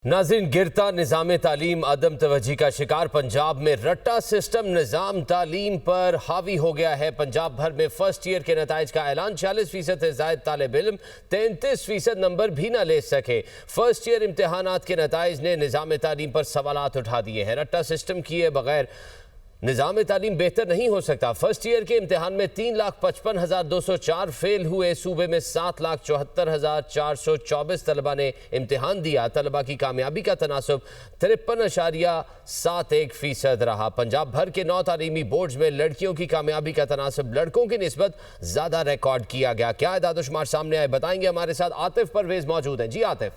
नाज़रीन, गिरता निज़ाम तालीम अदम तवज्जी का शिकार पंजाब में रट्टा सिस्टम निज़ाम तालीम पर हावी हो गया है। पंजाब भर में फर्स्ट ईयर के नताइज का ऐलान, 40% से ज़ायद तालिब इल्म 33% नंबर भी न ले सके। फर्स्ट ईयर इम्तहानात के नताइज ने निज़ाम तालीम पर सवालात उठा दिए हैं। रट्टा सिस्टम किए बगैर निज़ाम तालीम बेहतर नहीं हो सकता। फर्स्ट ईयर के इम्तहान में 3,55,204 फेल हुए। सूबे में 7,74,424 तलबा ने इम्तहान दिया। तलबा की कामयाबी का तनासब 53.71% रहा। पंजाब भर के 9 तालीमी बोर्ड्स में लड़कियों की कामयाबी का तनासब लड़कों की निस्बत ज़्यादा रिकॉर्ड किया गया। क्या इदाद-ओ-शुमार सामने आए, बताएंगे। हमारे साथ आतिफ परवेज मौजूद हैं। जी आतिफ।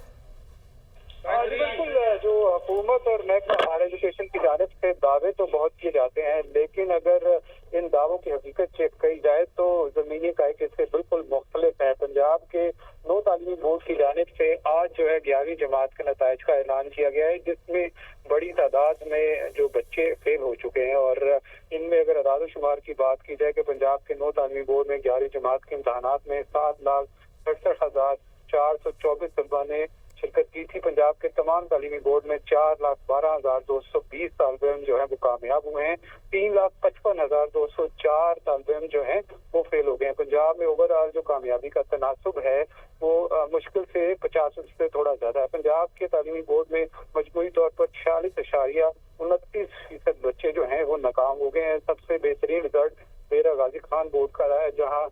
बिल्कुल, जो हुकूमत और महकमा हायर एजुकेशन की जानिब से दावे तो बहुत किए जाते हैं, लेकिन अगर इन दावों की हकीकत चेक की जाए तो ज़मीनी कायदे से बिल्कुल मुख्तलिफ है। पंजाब के 9 तालीमी बोर्ड की जानिब से आज जो है 11वीं जमात के नताइज का ऐलान किया गया है, जिसमें बड़ी तादाद में जो बच्चे फेल हो चुके हैं। और इनमें अगर अदाद-ओ-शुमार की बात की जाए कि पंजाब के 9 तालीमी बोर्ड में 11वीं जमात के इम्तहानात में 7,67,424 तलबा ने शिरकत की थी। पंजाब के तमाम तालीमी बोर्ड में 4,12,220 तालिब इल्म जो है वो कामयाब हुए हैं। 3,55,204 तालिब इल्म जो हैं वो फेल हो गए हैं। पंजाब में ओवरऑल जो कामयाबी का तनासब है वो मुश्किल से 50 से थोड़ा ज्यादा है। पंजाब के तालीमी बोर्ड में मजमूई तौर पर 46.29% बच्चे जो हैं वो नाकाम हो गए हैं। सबसे बेहतरीन रिजल्ट बेरा गाजी खान बोर्ड का रहा है, जहाँ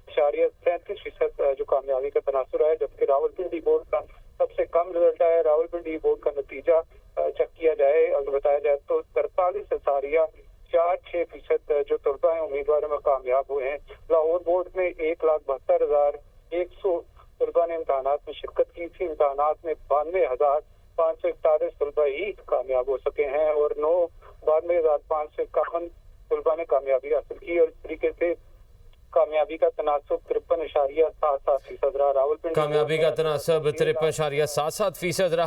63.37% जो कामयाबी का तनासुर है, जबकि रावलपिंडी बोर्ड का सबसे कम रिजल्ट है। रावलपिंडी बोर्ड का नतीजा चेक किया जाए और बताया जाए तो 43.46% जो तलबा हैं उम्मीदवारों में कामयाब हुए हैं। लाहौर बोर्ड में 1,72,100 तलबा ने इम्तहानात में शिरकत की थी। इम्तहानात में 92,541 तलबा ही कामयाब हो सके हैं और 92,551 तलबा ने कामयाबी हासिल की। और इस तरीके से कामयाबी का तनासब 53.77% रहा। रावलपिंडी कामयाबी का तनासब 53.77% रहा।